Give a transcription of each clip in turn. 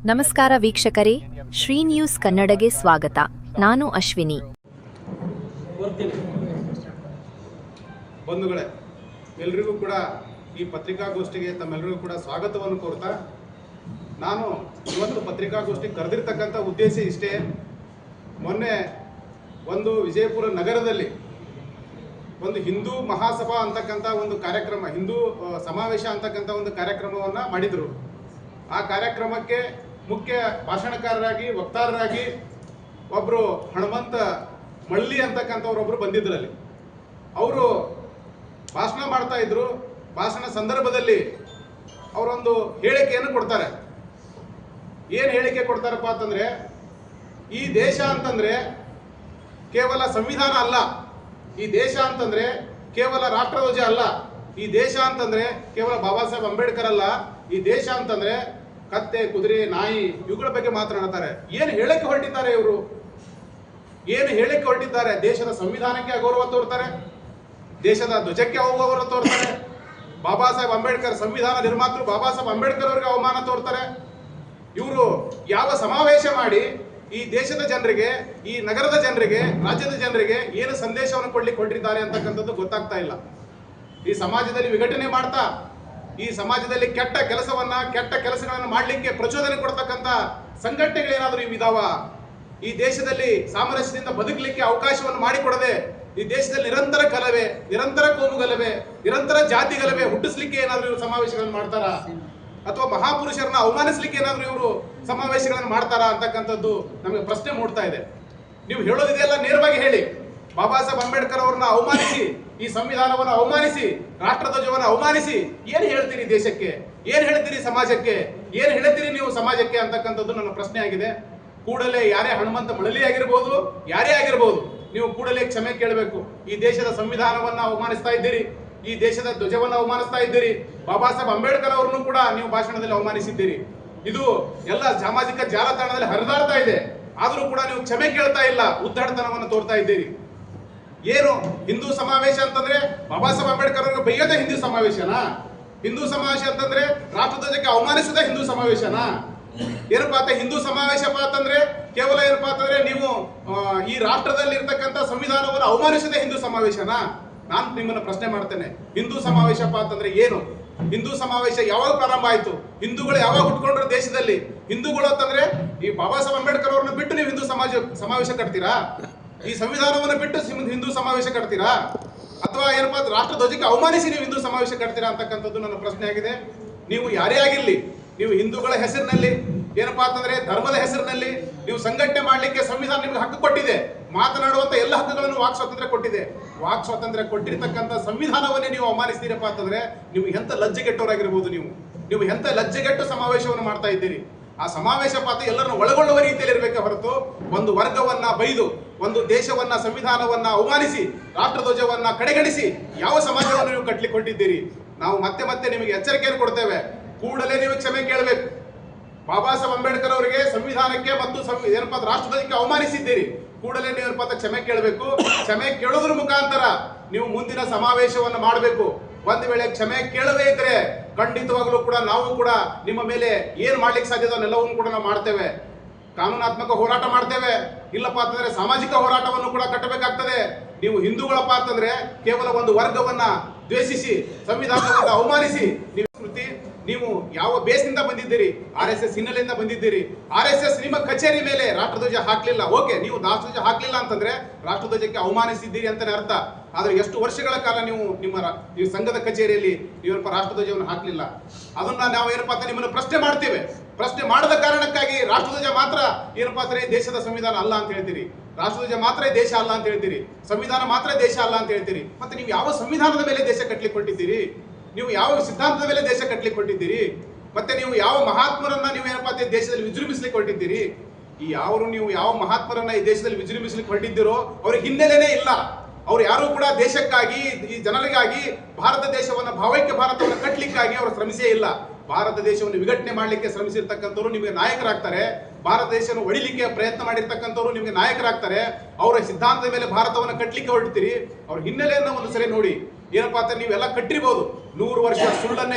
ನಮಸ್ಕಾರ ವೀಕ್ಷಕರೇ, ಶ್ರೀ ನ್ಯೂಸ್ ಕನ್ನಡಗೆ ಸ್ವಾಗತ. ನಾನು ಅಶ್ವಿನಿ. ಬಂಧುಗಳೇ, ಎಲ್ರಿಗೂ ಕೂಡ ಈ ಪತ್ರಿಕಾಗೋಷ್ಠಿಗೆ ತಮ್ಮೆಲ್ಲರಿಗೂ ಕೂಡ ಸ್ವಾಗತವನ್ನು ಕೋರ್ತಾ, ನಾನು ಇವತ್ತು ಪತ್ರಿಕಾಗೋಷ್ಠಿ ಕರೆದಿರ್ತಕ್ಕಂಥ ಉದ್ದೇಶ ಇಷ್ಟೇ. ಮೊನ್ನೆ ಒಂದು ವಿಜಯಪುರ ನಗರದಲ್ಲಿ ಒಂದು ಹಿಂದೂ ಮಹಾಸಭಾ ಅಂತಕ್ಕಂಥ ಒಂದು ಕಾರ್ಯಕ್ರಮ, ಹಿಂದೂ ಸಮಾವೇಶ ಅಂತಕ್ಕಂಥ ಒಂದು ಕಾರ್ಯಕ್ರಮವನ್ನು ಮಾಡಿದರು. ಆ ಕಾರ್ಯಕ್ರಮಕ್ಕೆ ಮುಖ್ಯ ಭಾಷಣಕಾರರಾಗಿ, ವಕ್ತಾರರಾಗಿ ಒಬ್ಬರು ಹನುಮಂತ ಮಳ್ಳಿ ಅಂತಕ್ಕಂಥವ್ರೊಬ್ಬರು ಬಂದಿದ್ದರಲ್ಲಿ. ಅವರು ಭಾಷಣ ಮಾಡ್ತಾ ಇದ್ರು. ಭಾಷಣ ಸಂದರ್ಭದಲ್ಲಿ ಅವರೊಂದು ಹೇಳಿಕೆಯನ್ನು ಕೊಡ್ತಾರೆ. ಏನು ಹೇಳಿಕೆ ಕೊಡ್ತಾರಪ್ಪ ಅಂತಂದರೆ, ಈ ದೇಶ ಅಂತಂದರೆ ಕೇವಲ ಸಂವಿಧಾನ ಅಲ್ಲ, ಈ ದೇಶ ಅಂತಂದರೆ ಕೇವಲ ರಾಷ್ಟ್ರಧ್ವಜ ಅಲ್ಲ, ಈ ದೇಶ ಅಂತಂದರೆ ಕೇವಲ ಬಾಬಾ ಸಾಹೇಬ್ ಅಂಬೇಡ್ಕರ್ ಅಲ್ಲ, ಈ ದೇಶ ಅಂತಂದರೆ ಕತ್ತೆ, ಕುದುರೆ, ನಾಯಿ ಇವುಗಳ ಬಗ್ಗೆ ಮಾತನಾಡ್ತಾರೆ. ಏನು ಹೇಳಕ್ಕೆ ಹೊರಟಿದ್ದಾರೆ ಇವರು? ಏನು ಹೇಳಕ್ಕೆ ಹೊರಟಿದ್ದಾರೆ? ದೇಶದ ಸಂವಿಧಾನಕ್ಕೆ ಅಗೌರವ ತೋರ್ತಾರೆ, ದೇಶದ ಧ್ವಜಕ್ಕೆ ಅಗೌರವ ತೋರ್ತಾರೆ, ಬಾಬಾ ಸಾಹೇಬ್ ಅಂಬೇಡ್ಕರ್ ಸಂವಿಧಾನ ನಿರ್ಮಾತೃ ಬಾಬಾ ಸಾಹೇಬ್ ಅಂಬೇಡ್ಕರ್ ಅವರಿಗೆ ಅವಮಾನ ತೋರ್ತಾರೆ. ಇವರು ಯಾವ ಸಮಾವೇಶ ಮಾಡಿ ಈ ದೇಶದ ಜನರಿಗೆ, ಈ ನಗರದ ಜನರಿಗೆ, ರಾಜ್ಯದ ಜನರಿಗೆ ಏನು ಸಂದೇಶವನ್ನು ಕೊಡ್ಲಿಕ್ಕೆ ಹೊರಟಿದ್ದಾರೆ ಅಂತಕ್ಕಂಥದ್ದು ಗೊತ್ತಾಗ್ತಾ ಇಲ್ಲ. ಈ ಸಮಾಜದಲ್ಲಿ ವಿಘಟನೆ ಮಾಡ್ತಾ, ಈ ಸಮಾಜದಲ್ಲಿ ಕೆಟ್ಟ ಕೆಲಸಗಳನ್ನು ಮಾಡಲಿಕ್ಕೆ ಪ್ರಚೋದನೆ ಕೊಡ್ತಕ್ಕಂಥ ಸಂಘಟನೆಗಳೇನಾದರೂ ಇದಾವ? ಈ ದೇಶದಲ್ಲಿ ಸಾಮರಸ್ಯದಿಂದ ಬದುಕಲಿಕ್ಕೆ ಅವಕಾಶವನ್ನು ಮಾಡಿಕೊಡದೆ, ಈ ದೇಶದಲ್ಲಿ ನಿರಂತರ ಗಲಭೆ, ನಿರಂತರ ಕೋಮು ಗಲಭೆ, ನಿರಂತರ ಜಾತಿ ಗಲಭೆ ಹುಟ್ಟಿಸ್ಲಿಕ್ಕೆ ಏನಾದರೂ ಇವರು ಸಮಾವೇಶಗಳನ್ನು ಮಾಡ್ತಾರಾ? ಅಥವಾ ಮಹಾಪುರುಷರನ್ನ ಅವಮಾನಿಸಲಿಕ್ಕೆ ಏನಾದರೂ ಇವರು ಸಮಾವೇಶಗಳನ್ನು ಮಾಡ್ತಾರಾ ಅಂತಕ್ಕಂಥದ್ದು ನಮಗೆ ಪ್ರಶ್ನೆ ಮೂಡ್ತಾ ಇದೆ. ನೀವು ಹೇಳೋದಿದೆಯಲ್ಲ, ನೇರವಾಗಿ ಹೇಳಿ. ಬಾಬಾ ಸಾಹೇಬ್ ಅಂಬೇಡ್ಕರ್ ಅವ್ರನ್ನ ಅವಮಾನಿಸಿ, ಈ ಸಂವಿಧಾನವನ್ನು ಅವಮಾನಿಸಿ, ರಾಷ್ಟ್ರಧ್ವಜವನ್ನು ಅವಮಾನಿಸಿ ಏನು ಹೇಳ್ತೀರಿ ದೇಶಕ್ಕೆ? ಏನು ಹೇಳ್ತೀರಿ ಸಮಾಜಕ್ಕೆ? ಏನು ಹೇಳ್ತೀರಿ ನೀವು ಸಮಾಜಕ್ಕೆ ಅಂತಕ್ಕಂಥದ್ದು ನನ್ನ ಪ್ರಶ್ನೆ ಆಗಿದೆ. ಕೂಡಲೇ ಯಾರೇ ಹನುಮಂತ ಮಳಲಿ ಆಗಿರ್ಬೋದು, ಯಾರೇ ಆಗಿರ್ಬೋದು, ನೀವು ಕೂಡಲೇ ಕ್ಷಮೆ ಕೇಳಬೇಕು. ಈ ದೇಶದ ಸಂವಿಧಾನವನ್ನು ಅವಮಾನಿಸ್ತಾ ಇದ್ದೀರಿ, ಈ ದೇಶದ ಧ್ವಜವನ್ನು ಅವಮಾನಿಸ್ತಾ ಇದ್ದೀರಿ, ಬಾಬಾ ಸಾಹೇಬ್ ಅಂಬೇಡ್ಕರ್ ಅವರನ್ನು ಕೂಡ ನೀವು ಭಾಷಣದಲ್ಲಿ ಅವಮಾನಿಸಿದ್ದೀರಿ. ಇದು ಎಲ್ಲ ಸಾಮಾಜಿಕ ಜಾಲತಾಣದಲ್ಲಿ ಹರಿದಾಡ್ತಾ ಇದೆ. ಆದರೂ ಕೂಡ ನೀವು ಕ್ಷಮೆ ಕೇಳ್ತಾ ಇಲ್ಲ, ಉದ್ದಾಟತನವನ್ನು ತೋರ್ತಾ ಇದ್ದೀರಿ. ಏನು ಹಿಂದೂ ಸಮಾವೇಶ ಅಂತಂದ್ರೆ ಬಾಬಾ ಸಾಹೇಬ್ ಅಂಬೇಡ್ಕರ್ ಅವರಿಗೆ ಬೈಯೋದೇ ಹಿಂದೂ ಸಮಾವೇಶನಾ? ಹಿಂದೂ ಸಮಾವೇಶ ಅಂತಂದ್ರೆ ರಾಷ್ಟ್ರಧ್ವಜಕ್ಕೆ ಅವಮಾನಿಸದ ಹಿಂದೂ ಸಮಾವೇಶನಾ? ಏನಪ್ಪಾ ಅಂತ ಹಿಂದೂ ಸಮಾವೇಶಪ್ಪ ಅಂತಂದ್ರೆ ಕೇವಲ ಏನಪ್ಪಾ ಅಂತಂದ್ರೆ ನೀವು ಈ ರಾಷ್ಟ್ರದಲ್ಲಿ ಇರ್ತಕ್ಕಂಥ ಸಂವಿಧಾನವನ್ನು ಅವಮಾನಿಸದ ಹಿಂದೂ ಸಮಾವೇಶನಾ? ನಾನು ನಿಮ್ಮನ್ನ ಪ್ರಶ್ನೆ ಮಾಡ್ತೇನೆ, ಹಿಂದೂ ಸಮಾವೇಶಪ್ಪ ಅಂತಂದ್ರೆ ಏನು? ಹಿಂದೂ ಸಮಾವೇಶ ಯಾವಾಗ ಪ್ರಾರಂಭ ಆಯ್ತು? ಹಿಂದೂಗಳು ಯಾವಾಗ ಹುಟ್ಕೊಂಡ್ರು ದೇಶದಲ್ಲಿ? ಹಿಂದೂಗಳು ಅಂತಂದ್ರೆ ಈ ಬಾಬಾ ಸಾಹೇಬ್ ಅಂಬೇಡ್ಕರ್ ಅವ್ರನ್ನ ಬಿಟ್ಟು ನೀವು ಹಿಂದೂ ಸಮಾವೇಶ ಕಟ್ತೀರಾ? ಈ ಸಂವಿಧಾನವನ್ನು ಬಿಟ್ಟು ಹಿಂದೂ ಸಮಾವೇಶ ಕಟ್ತೀರಾ? ಅಥವಾ ಏನಪ್ಪಾ ರಾಷ್ಟ್ರ ಧ್ವಜಕ್ಕೆ ಅವಮಾನಿಸಿ ನೀವು ಹಿಂದೂ ಸಮಾವೇಶ ಕಟ್ತೀರಾ ಅಂತಕ್ಕಂಥದ್ದು ನನ್ನ ಪ್ರಶ್ನೆ ಆಗಿದೆ. ನೀವು ಯಾರೇ ಆಗಿರ್ಲಿ, ನೀವು ಹಿಂದೂಗಳ ಹೆಸರಿನಲ್ಲಿ, ಏನಪ್ಪಾ ಅಂತಂದ್ರೆ ಧರ್ಮದ ಹೆಸರಿನಲ್ಲಿ ನೀವು ಸಂಘಟನೆ ಮಾಡಲಿಕ್ಕೆ ಸಂವಿಧಾನ ನಿಮ್ಗೆ ಹಕ್ಕು ಕೊಟ್ಟಿದೆ. ಮಾತನಾಡುವಂತ ಎಲ್ಲ ಹಕ್ಕುಗಳನ್ನು ವಾಕ್ ಸ್ವಾತಂತ್ರ್ಯ ಕೊಟ್ಟಿದೆ. ವಾಕ್ ಸ್ವಾತಂತ್ರ್ಯ ಕೊಟ್ಟಿರ್ತಕ್ಕಂಥ ಸಂವಿಧಾನವನ್ನೇ ನೀವು ಅವಮಾನಿಸ್ತೀರಪ್ಪ ಅಂತಂದ್ರೆ ನೀವು ಎಂತ ಲಜ್ಜೆಗೆಟ್ಟವರಾಗಿರ್ಬೋದು. ನೀವು ಎಂತ ಲಜ್ಜೆಗೆಟ್ಟು ಸಮಾವೇಶವನ್ನು ಮಾಡ್ತಾ ಇದ್ದೀರಿ. ಆ ಸಮಾವೇಶ ಪಾತ್ರ ಎಲ್ಲರನ್ನು ಒಳಗೊಳ್ಳುವ ರೀತಿಯಲ್ಲಿ ಇರಬೇಕೆ ಹೊರತು ಒಂದು ವರ್ಗವನ್ನ ಬೈದು, ಒಂದು ದೇಶವನ್ನ, ಸಂವಿಧಾನವನ್ನ ಅವಮಾನಿಸಿ, ರಾಷ್ಟ್ರಧ್ವಜವನ್ನ ಕಡೆಗಣಿಸಿ ಯಾವ ಸಮಾಜವನ್ನು ನೀವು ಕಟ್ಲಿಕ್ಕೆ ಹೊರಟಿದ್ದೀರಿ? ನಾವು ಮತ್ತೆ ಮತ್ತೆ ನಿಮಗೆ ಎಚ್ಚರಿಕೆಯನ್ನು ಕೊಡ್ತೇವೆ. ಕೂಡಲೇ ನೀವು ಕ್ಷಮೆ ಕೇಳಬೇಕು. ಬಾಬಾ ಸಾಹೇಬ್ ಅಂಬೇಡ್ಕರ್ ಅವರಿಗೆ, ಸಂವಿಧಾನಕ್ಕೆ ಮತ್ತು ಏನಪ್ಪಾ ರಾಷ್ಟ್ರಧ್ವಜಕ್ಕೆ ಅವಮಾನಿಸಿದ್ದೀರಿ. ಕೂಡಲೇ ನೀವು ಏನಪ್ಪಾ ಕ್ಷಮೆ ಕೇಳಬೇಕು. ಕ್ಷಮೆ ಕೇಳೋದ್ರ ಮುಖಾಂತರ ನೀವು ಮುಂದಿನ ಸಮಾವೇಶವನ್ನು ಮಾಡಬೇಕು. ಒಂದು ವೇಳೆ ಕ್ಷಮೆ ಕೇಳದೇ ಇದ್ರೆ ಖಂಡಿತವಾಗಲೂ ಕೂಡ ನಾವು ಕೂಡ ನಿಮ್ಮ ಮೇಲೆ ಏನ್ ಮಾಡ್ಲಿಕ್ಕೆ ಸಾಧ್ಯ ಅದನ್ನೆಲ್ಲವನ್ನು ಕೂಡ ನಾವು ಮಾಡ್ತೇವೆ. ಕಾನೂನಾತ್ಮಕ ಹೋರಾಟ ಮಾಡ್ತೇವೆ. ಇಲ್ಲಪ್ಪ ಅಂತಂದ್ರೆ ಸಾಮಾಜಿಕ ಹೋರಾಟವನ್ನು ಕೂಡ ಕಟ್ಟಬೇಕಾಗ್ತದೆ. ನೀವು ಹಿಂದೂಗಳಪ್ಪ ಅಂತಂದ್ರೆ ಕೇವಲ ಒಂದು ವರ್ಗವನ್ನ ದ್ವೇಷಿಸಿ, ಸಂವಿಧಾನವನ್ನು ಅವಮಾನಿಸಿ, ನೀವು ಯಾವ ಬೇಸ್ನಿಂದ ಬಂದಿದ್ದೀರಿ? RSS ಹಿನ್ನೆಲೆಯಿಂದ ಬಂದಿದ್ದೀರಿ. RSS ನಿಮ್ಮ ಕಚೇರಿ ಮೇಲೆ ರಾಷ್ಟ್ರಧ್ವಜ ಹಾಕ್ಲಿಲ್ಲ, ಓಕೆ, ನೀವು ರಾಷ್ಟ್ರಧ್ವಜ ಹಾಕ್ಲಿಲ್ಲ ಅಂತಂದ್ರೆ ರಾಷ್ಟ್ರಧ್ವಜಕ್ಕೆ ಅವಮಾನಿಸಿದ್ದೀರಿ ಅಂತಾನೆ ಅರ್ಥ. ಆದ್ರೆ ಎಷ್ಟು ವರ್ಷಗಳ ಕಾಲ ನೀವು ಸಂಘದ ಕಚೇರಿಯಲ್ಲಿ ನೀವೇನಪ್ಪ ರಾಷ್ಟ್ರಧ್ವಜವನ್ನು ಹಾಕ್ಲಿಲ್ಲ? ಅದನ್ನ ನಾವು ಏನಪ್ಪಾ ಅಂತ ನಿಮ್ಮನ್ನು ಪ್ರಶ್ನೆ ಮಾಡ್ತೇವೆ. ಪ್ರಶ್ನೆ ಮಾಡದ ಕಾರಣಕ್ಕಾಗಿ ರಾಷ್ಟ್ರಧ್ವಜ ಮಾತ್ರ ಏನಪ್ಪಾ ಅಂದ್ರೆ ದೇಶದ ಸಂವಿಧಾನ ಅಲ್ಲ ಅಂತ ಹೇಳ್ತೀರಿ, ರಾಷ್ಟ್ರಧ್ವಜ ಮಾತ್ರ ದೇಶ ಅಲ್ಲ ಅಂತ ಹೇಳ್ತೀರಿ, ಸಂವಿಧಾನ ಮಾತ್ರ ದೇಶ ಅಲ್ಲ ಅಂತ ಹೇಳ್ತೀರಿ. ಮತ್ತೆ ನೀವು ಯಾವ ಸಂವಿಧಾನದ ಮೇಲೆ ದೇಶ ಕಟ್ಲಿಕ್ಕೆ ಹೊರಟಿದ್ದೀರಿ? ನೀವು ಯಾವ ಸಿದ್ಧಾಂತದ ಮೇಲೆ ದೇಶ ಕಟ್ಲಿಕ್ಕೆ ಹೊರಟಿದ್ದೀರಿ? ಮತ್ತೆ ನೀವು ಯಾವ ಮಹಾತ್ಮರನ್ನ ನೀವು ಏನಪ್ಪಾ ದೇಶದಲ್ಲಿ ವಿಜೃಂಭಿಸ್ಲಿಕ್ಕೆ ಹೊರಟಿದ್ದೀರಿ? ನೀವು ಯಾವ ಮಹಾತ್ಮರನ್ನ ಈ ದೇಶದಲ್ಲಿ ವಿಜೃಂಭಿಸ್ಲಿಕ್ಕೆ ಹೊರಟಿದ್ದೀರೋ ಅವ್ರಿಗೆ ಹಿನ್ನೆಲೆನೇ ಇಲ್ಲ. ಅವ್ರು ಯಾರು ಕೂಡ ದೇಶಕ್ಕಾಗಿ, ಈ ಜನರಿಗಾಗಿ, ಭಾರತ ದೇಶವನ್ನ, ಭಾವೈಕ್ಯ ಭಾರತವನ್ನು ಕಟ್ಟಲಿಕ್ಕಾಗಿ ಅವರು ಶ್ರಮಿಸೇ ಇಲ್ಲ. ಭಾರತ ದೇಶವನ್ನು ವಿಘಟನೆ ಮಾಡಲಿಕ್ಕೆ ಶ್ರಮಿಸಿರ್ತಕ್ಕಂಥವ್ರು ನಿಮಗೆ ನಾಯಕರಾಗ್ತಾರೆ. ಭಾರತ ದೇಶವನ್ನು ಒಡಿಲಿಕ್ಕೆ ಪ್ರಯತ್ನ ಮಾಡಿರ್ತಕ್ಕಂಥವ್ರು ನಿಮಗೆ ನಾಯಕರಾಗ್ತಾರೆ. ಅವರ ಸಿದ್ಧಾಂತದ ಮೇಲೆ ಭಾರತವನ್ನು ಕಟ್ಟಲಿಕ್ಕೆ ಹೊರಡ್ತೀರಿ. ಅವ್ರ ಹಿನ್ನೆಲೆಯನ್ನು ಒಂದು ಸರಿ ನೋಡಿ. ಏನಪ್ಪಾ ಅಂತ ನೀವೆಲ್ಲ ಕಟ್ಟಿರ್ಬೋದು. 100 ವರ್ಷ ಸುಳ್ಳನ್ನ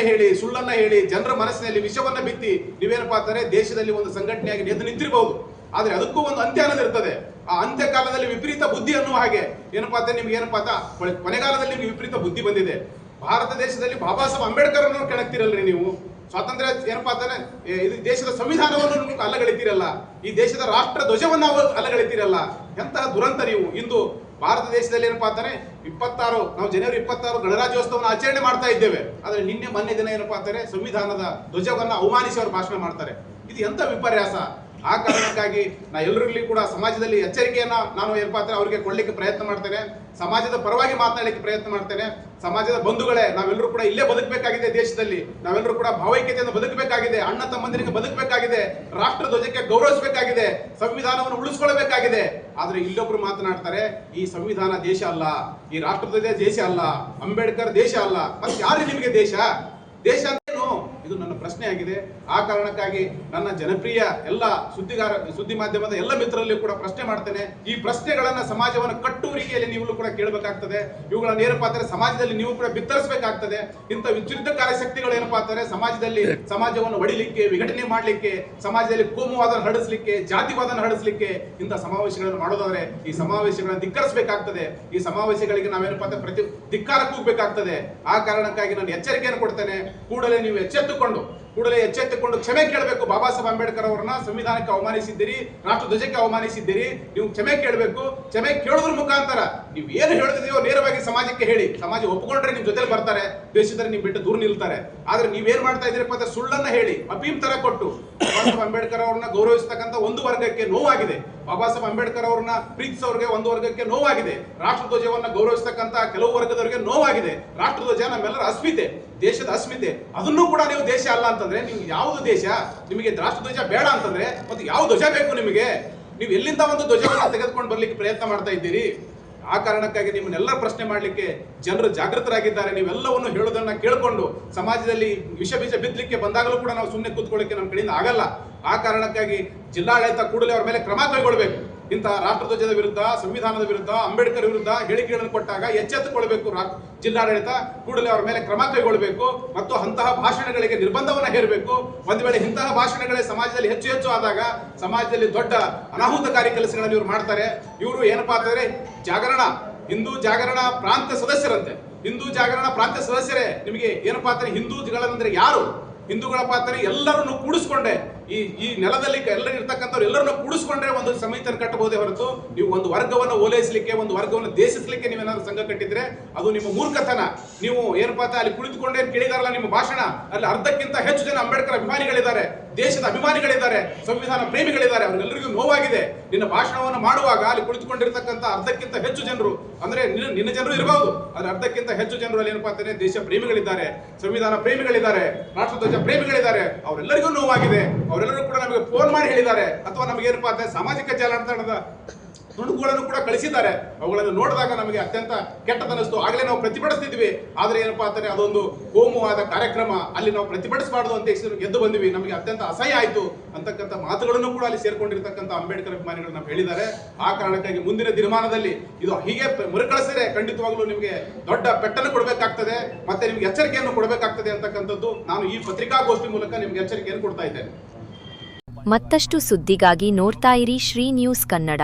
ಹೇಳಿ ಜನರ ಮನಸ್ಸಿನಲ್ಲಿ ವಿಷವನ್ನ ಬಿತ್ತಿ ನೀವೇನಪ್ಪಾ ಅಂತಾರೆ ದೇಶದಲ್ಲಿ ಒಂದು ಸಂಘಟನೆಯಾಗಿ ಎದ್ದು ನಿಂತಿರಬಹುದು. ಆದ್ರೆ ಅದಕ್ಕೂ ಒಂದು ಅಂತ್ಯ ಅನ್ನೋದಿರ್ತದೆ. ಆ ಅಂತ್ಯ ಕಾಲದಲ್ಲಿ ವಿಪರೀತ ಬುದ್ಧಿ ಅನ್ನುವ ಹಾಗೆ ಏನಪ್ಪಾ ಅಂತ ನಿಮ್ಗೆ ಏನಪ್ಪಾ ಅಂತ ಕೊನೆಗಾಲದಲ್ಲಿ ನಿಮ್ಗೆ ವಿಪರೀತ ಬುದ್ಧಿ ಬಂದಿದೆ. ಭಾರತ ದೇಶದಲ್ಲಿ ಬಾಬಾ ಸಾಹೇಬ್ ಅಂಬೇಡ್ಕರ್ ಅನ್ನು ಕೆಣಕ್ತಿರಲ್ರಿ ನೀವು. ಸ್ವಾತಂತ್ರ್ಯ ಏನಪ್ಪಾ ಅಂತಾನೆ ಇದು ದೇಶದ ಸಂವಿಧಾನವನ್ನು ಅಲ್ಲಗಳಿತೀರಲ್ಲ, ಈ ದೇಶದ ರಾಷ್ಟ್ರ ಧ್ವಜವನ್ನು ಅಲ್ಲಗಳಿತೀರಲ್ಲ. ಎಂತಹ ದುರಂತ ನೀವು. ಇಂದು ಭಾರತ ದೇಶದಲ್ಲಿ ಏನಪ್ಪಾ ಅಂತಾನೆ ನಾವು ಜನವರಿ 26 ಗಣರಾಜ್ಯೋತ್ಸವವನ್ನು ಆಚರಣೆ ಮಾಡ್ತಾ ಇದ್ದೇವೆ. ಆದ್ರೆ ಮೊನ್ನೆ ದಿನ ಏನಪ್ಪಾ ಅಂತಾರೆ ಸಂವಿಧಾನದ ಧ್ವಜವನ್ನ ಅವಮಾನಿಸಿ ಅವರು ಭಾಷಣ ಮಾಡ್ತಾರೆ. ಇದು ಎಂತ ವಿಪರ್ಯಾಸ. ಆ ಕಾರಣಕ್ಕಾಗಿ ಎಲ್ಲರಿಗೂ ಕೂಡ ಸಮಾಜದಲ್ಲಿ ಎಚ್ಚರಿಕೆಯನ್ನ ನಾನು ಏನಪ್ಪಾ ಅಂದ್ರೆ ಅವರಿಗೆ ಕೊಡ್ಲಿಕ್ಕೆ ಪ್ರಯತ್ನ ಮಾಡ್ತೇನೆ. ಸಮಾಜದ ಪರವಾಗಿ ಮಾತನಾಡಲಿಕ್ಕೆ ಪ್ರಯತ್ನ ಮಾಡ್ತೇನೆ. ಸಮಾಜದ ಬಂಧುಗಳೇ, ನಾವೆಲ್ಲರೂ ಕೂಡ ಇಲ್ಲೇ ಬದುಕಬೇಕಾಗಿದೆ. ದೇಶದಲ್ಲಿ ನಾವೆಲ್ಲರೂ ಕೂಡ ಭಾವೈಕ್ಯತೆಯಿಂದ ಬದುಕಬೇಕಾಗಿದೆ. ಅಣ್ಣ ತಮ್ಮಂದಿರಿಗೆ ಬದುಕಬೇಕಾಗಿದೆ. ರಾಷ್ಟ್ರ ಧ್ವಜಕ್ಕೆ ಗೌರವಿಸಬೇಕಾಗಿದೆ. ಸಂವಿಧಾನವನ್ನು ಉಳಿಸ್ಕೊಳ್ಬೇಕಾಗಿದೆ. ಆದ್ರೆ ಇಲ್ಲೊಬ್ರು ಮಾತನಾಡ್ತಾರೆ, ಈ ಸಂವಿಧಾನ ದೇಶ ಅಲ್ಲ, ಈ ರಾಷ್ಟ್ರಧ್ವಜ ದೇಶ ಅಲ್ಲ, ಅಂಬೇಡ್ಕರ್ ದೇಶ ಅಲ್ಲ. ಮತ್ತೆ ಯಾರು ನಿಮಗೆ ದೇಶ ಅಂತೇನು? ಇದು ನನ್ನ ಪ್ರಶ್ನೆ ಆಗಿದೆ. ಆ ಕಾರಣಕ್ಕಾಗಿ ನನ್ನ ಜನಪ್ರಿಯ ಎಲ್ಲ ಸುದ್ದಿ ಮಾಧ್ಯಮದ ಎಲ್ಲ ಮಿತ್ರರಲ್ಲಿ ಕೂಡ ಪ್ರಶ್ನೆ ಮಾಡ್ತೇನೆ. ಈ ಪ್ರಶ್ನೆಗಳನ್ನ ಸಮಾಜವನ್ನು ಕಟ್ಟುವ ರೀತಿಯಲ್ಲಿ ನೀವು ಕೂಡ ಕೇಳಬೇಕಾಗ್ತದೆ. ಇವುಗಳನ್ನ ಏನಪ್ಪಾ ಅಂತಾರೆ ಸಮಾಜದಲ್ಲಿ ನೀವು ಕೂಡ ಬಿತ್ತರಿಸಬೇಕಾಗ್ತದೆ. ಇಂಥ ವಿರುದ್ಧಕಾರಿ ಶಕ್ತಿಗಳು ಏನಪ್ಪಾ ಅಂತಾರೆ ಸಮಾಜವನ್ನು ಒಡಿಲಿಕ್ಕೆ, ವಿಘಟನೆ ಮಾಡಲಿಕ್ಕೆ, ಸಮಾಜದಲ್ಲಿ ಕೋಮುವಾದ ಹರಡಿಸಲಿಕ್ಕೆ, ಜಾತಿವಾದನ ಹರಡಿಸಲಿಕ್ಕೆ ಇಂಥ ಸಮಾವೇಶಗಳನ್ನು ಮಾಡೋದಾದ್ರೆ ಈ ಸಮಾವೇಶಗಳನ್ನು ಧಿಕ್ಕರಿಸಬೇಕಾಗ್ತದೆ. ಈ ಸಮಾವೇಶಗಳಿಗೆ ನಾವೇನಪ್ಪಾ ಅಂತ ಧಿಕ್ಕಾರ ಕೂಗಬೇಕಾಗ್ತದೆ. ಆ ಕಾರಣಕ್ಕಾಗಿ ನಾನು ಎಚ್ಚರಿಕೆಯನ್ನು ಕೊಡ್ತೇನೆ. ಕೂಡಲೇ ನೀವು ಎಚ್ಚೆತ್ತುಕೊಂಡು ಕ್ಷಮೆ ಕೇಳಬೇಕು. ಬಾಬಾ ಸಾಹೇಬ್ ಅಂಬೇಡ್ಕರ್ ಅವರನ್ನ ಸಂವಿಧಾನಕ್ಕೆ ಅವಮಾನಿಸಿದ್ದೀರಿ, ರಾಷ್ಟ್ರ ಧ್ವಜಕ್ಕೆ ಅವಮಾನಿಸಿದ್ದೀರಿ. ನೀವು ಕ್ಷಮೆ ಕೇಳಬೇಕು. ಕ್ಷಮೆ ಕೇಳೋದ್ರ ಮುಖಾಂತರ ನೀವು ಏನು ಹೇಳ್ತಿದೆಯೋ ನೇರವಾಗಿ ಸಮಾಜಕ್ಕೆ ಹೇಳಿ. ಸಮಾಜ ಒಪ್ಪಿಕೊಂಡ್ರೆ ನಿಮ್ ಜೊತೆ ಬರ್ತಾರೆ, ಬೇಸಿದ್ರೆ ನೀವು ಬಿಟ್ಟು ದೂರ ನಿಲ್ತಾರೆ. ಆದ್ರೆ ನೀವೇನ್ ಮಾಡ್ತಾ ಇದ್ದೀರಪ್ಪ ಅಂದ್ರೆ ಸುಳ್ಳನ್ನ ಹೇಳಿ, ಅಫೀಮ್ ತರ ಕೊಟ್ಟು ಬಾಬಾ ಸಾಹೇಬ್ ಅಂಬೇಡ್ಕರ್ ಅವರನ್ನ ಗೌರವಿಸತಕ್ಕಂಥ ಒಂದು ವರ್ಗಕ್ಕೆ ನೋವಾಗಿದೆ. ಬಾಬಾ ಸಾಹೇಬ್ ಅಂಬೇಡ್ಕರ್ ಅವರನ್ನ ಪ್ರೀತಿಸೋರಿಗೆ ಒಂದು ವರ್ಗಕ್ಕೆ ನೋವಾಗಿದೆ. ರಾಷ್ಟ್ರ ಧ್ವಜವನ್ನ ಗೌರವಿಸತಕ್ಕಂಥ ಕೆಲವು ವರ್ಗದವರಿಗೆ ನೋವಾಗಿದೆ. ರಾಷ್ಟ್ರ ಧ್ವಜ ನಮ್ಮೆಲ್ಲರ ಅಸ್ಮಿತೆ, ದೇಶದ ಅಸ್ಮಿತೆ. ಅದನ್ನೂ ಕೂಡ ನೀವು ದೇಶ ಅಲ್ಲ ಅಂತಂದ್ರೆ ನೀವು ಯಾವುದು ದೇಶ? ನಿಮಗೆ ರಾಷ್ಟ್ರ ಧ್ವಜ ಬೇಡ ಅಂತಂದ್ರೆ ಮತ್ತೆ ಯಾವ ಧ್ವಜ ಬೇಕು ನಿಮಗೆ? ನೀವು ಎಲ್ಲಿಂದ ಒಂದು ಧ್ವಜವನ್ನು ತೆಗೆದುಕೊಂಡು ಬರ್ಲಿಕ್ಕೆ ಪ್ರಯತ್ನ ಮಾಡ್ತಾ ಇದ್ದೀರಿ? ಆ ಕಾರಣಕ್ಕಾಗಿ ನಿಮ್ಮನ್ನೆಲ್ಲ ಪ್ರಶ್ನೆ ಮಾಡಲಿಕ್ಕೆ ಜನರು ಜಾಗೃತರಾಗಿದ್ದಾರೆ. ನೀವೆಲ್ಲವನ್ನು ಹೇಳೋದನ್ನ ಕೇಳಿಕೊಂಡು ಸಮಾಜದಲ್ಲಿ ವಿಷ ಬೀಜ ಬಿತ್ತಲಿಕ್ಕೆ ಬಂದಾಗಲೂ ಕೂಡ ನಾವು ಸುಮ್ಮನೆ ಕೂತ್ಕೊಳ್ಳಿಕ್ಕೆ ನಮ್ಮ ಕಡೆಯಿಂದ ಆಗಲ್ಲ. ಆ ಕಾರಣಕ್ಕಾಗಿ ಜಿಲ್ಲಾಡಳಿತ ಕೂಡಲೇ ಅವರ ಮೇಲೆ ಕ್ರಮ ಕೈಗೊಳ್ಳಬೇಕು. ಇಂತಹ ರಾಷ್ಟ್ರಧ್ವಜದ ವಿರುದ್ಧ, ಸಂವಿಧಾನದ ವಿರುದ್ಧ, ಅಂಬೇಡ್ಕರ್ ವಿರುದ್ಧ ಹೇಳಿಕೆಗಳನ್ನು ಕೊಟ್ಟಾಗ ಎಚ್ಚೆತ್ತುಕೊಳ್ಬೇಕು. ಜಿಲ್ಲಾಡಳಿತ ಕೂಡಲೇ ಅವರ ಮೇಲೆ ಕ್ರಮ ಕೈಗೊಳ್ಳಬೇಕು ಮತ್ತು ಅಂತಹ ಭಾಷಣಗಳಿಗೆ ನಿರ್ಬಂಧವನ್ನು ಹೇರಬೇಕು. ಒಂದು ವೇಳೆ ಇಂತಹ ಭಾಷಣಗಳೇ ಸಮಾಜದಲ್ಲಿ ಹೆಚ್ಚು ಆದಾಗ ಸಮಾಜದಲ್ಲಿ ದೊಡ್ಡ ಅನಾಹುತಕಾರಿ ಕೆಲಸಗಳನ್ನು ಇವರು ಮಾಡ್ತಾರೆ. ಇವರು ಏನಪ್ಪಾ ಅಂತಂದ್ರೆ ಹಿಂದೂ ಜಾಗರಣ ಪ್ರಾಂತ್ಯ ಸದಸ್ಯರಂತೆ. ಹಿಂದೂ ಜಾಗರಣ ಪ್ರಾಂತ್ಯ ಸದಸ್ಯರೇ. ನಿಮಗೆ ಏನಪ್ಪಾ ಅಂತಾರೆ ಹಿಂದೂಗಳಂದ್ರೆ ಯಾರು? ಹಿಂದೂಗಳ ಪಾತ್ರ ಎಲ್ಲರನ್ನು ಕೂಡಿಸ್ಕೊಂಡೆ ಈ ನೆಲದಲ್ಲಿ ಎಲ್ಲರೂ ಇರ್ತಕ್ಕಂಥವ್ರು ಎಲ್ಲರನ್ನು ಕೂಡಿಸ್ಕೊಂಡ್ರೆ ಒಂದು ಸಮಿತಿಯನ್ನು ಕಟ್ಟಬಹುದೇ ಹೊರತು ನೀವು ಒಂದು ವರ್ಗವನ್ನು ಓಲೈಸಲಿಕ್ಕೆ, ಒಂದು ವರ್ಗವನ್ನು ದೇಶಿಸಲಿಕ್ಕೆ ನೀವೇನಾದ್ರೂ ಸಂಘ ಕಟ್ಟಿದ್ರೆ ಅದು ನಿಮ್ಮ ಮೂರ್ಖತನ. ನೀವು ಏನಪ್ಪಾ ಅಲ್ಲಿ ಕುಳಿತುಕೊಂಡೇ ಕೇಳಿದಾರಲ್ಲ ನಿಮ್ಮ ಭಾಷಣ, ಅಲ್ಲಿ ಅರ್ಧಕ್ಕಿಂತ ಹೆಚ್ಚು ಜನ ಅಂಬೇಡ್ಕರ್ ಅಭಿಮಾನಿಗಳಿದ್ದಾರೆ, ದೇಶದ ಅಭಿಮಾನಿಗಳಿದ್ದಾರೆ, ಸಂವಿಧಾನ ಪ್ರೇಮಿಗಳಿದ್ದಾರೆ. ಅವರೆಲ್ಲರಿಗೂ ನೋವಾಗಿದೆ. ನಿನ್ನ ಭಾಷಣವನ್ನು ಮಾಡುವಾಗ ಅಲ್ಲಿ ಕುಳಿತುಕೊಂಡಿರ್ತಕ್ಕಂಥ ಅರ್ಧಕ್ಕಿಂತ ಹೆಚ್ಚು ಜನರು, ಅಂದ್ರೆ ನಿನ್ನ ಜನರು ಇರಬಹುದು, ಆದ್ರೆ ಅರ್ಧಕ್ಕಿಂತ ಹೆಚ್ಚು ಜನರು ಅಲ್ಲಿ ಏನಪ್ಪಾ ಅಂತಾನೆ ದೇಶ ಪ್ರೇಮಿಗಳಿದ್ದಾರೆ, ಸಂವಿಧಾನ ಪ್ರೇಮಿಗಳಿದ್ದಾರೆ, ರಾಷ್ಟ್ರಧ್ವಜ ಪ್ರೇಮಿಗಳಿದ್ದಾರೆ. ಅವರೆಲ್ಲರಿಗೂ ನೋವಾಗಿದೆ. ಅವರೆಲ್ಲರೂ ಕೂಡ ನಮಗೆ ಫೋನ್ ಮಾಡಿ ಹೇಳಿದ್ದಾರೆ, ಅಥವಾ ನಮಗೆ ಏನಪ್ಪಾ ಅಂತ ಸಾಮಾಜಿಕ ಜಾಲತಾಣದ ತುಣುಕುಗಳನ್ನು ಕೂಡ ಕಳಿಸಿದ್ದಾರೆ. ಅವುಗಳನ್ನು ನೋಡಿದಾಗ ನಮಗೆ ಅತ್ಯಂತ ಕೆಟ್ಟದನಿಸ್ತು. ಆಗಲೇ ನಾವು ಪ್ರತಿಭಟಿಸ್ತಿದ್ವಿ. ಆದ್ರೆ ಏನಪ್ಪಾ ಅಂತಾರೆ ಅದೊಂದು ಕೋಮುವಾದ ಕಾರ್ಯಕ್ರಮ, ಅಲ್ಲಿ ನಾವು ಪ್ರತಿಭಟಿಸಬಾರ್ದು ಅಂತ ಗೆದ್ದು ಬಂದ್ವಿ. ನಮಗೆ ಅತ್ಯಂತ ಅಸಹ್ಯ ಆಯ್ತು ಅಂತಕ್ಕಂಥ ಮಾತುಗಳನ್ನು ಕೂಡ ಅಲ್ಲಿ ಸೇರ್ಕೊಂಡಿರ್ತಕ್ಕಂಥ ಅಂಬೇಡ್ಕರ್ ಅಭಿಮಾನಿಗಳು ನಾವು ಹೇಳಿದ್ದಾರೆ. ಆ ಕಾರಣಕ್ಕಾಗಿ ಮುಂದಿನ ದಿನಮಾನದಲ್ಲಿ ಇದು ಹೀಗೆ ಮರುಕಳಿಸಿದ್ರೆ ಖಂಡಿತವಾಗ್ಲೂ ನಿಮಗೆ ದೊಡ್ಡ ಪೆಟ್ಟನ್ನು ಕೊಡಬೇಕಾಗ್ತದೆ, ಮತ್ತೆ ನಿಮ್ಗೆ ಎಚ್ಚರಿಕೆಯನ್ನು ಕೊಡಬೇಕಾಗ್ತದೆ ಅಂತಕ್ಕಂಥದ್ದು ನಾನು ಈ ಪತ್ರಿಕಾಗೋಷ್ಠಿ ಮೂಲಕ ನಿಮ್ಗೆ ಎಚ್ಚರಿಕೆಯನ್ನು ಕೊಡ್ತಾ ಇದ್ದೇನೆ. ಮತ್ತಷ್ಟು ಸುದ್ದಿಗಾಗಿ ನೋಡ್ತಾ ಇರಿ ಶ್ರೀ ನ್ಯೂಸ್ ಕನ್ನಡ.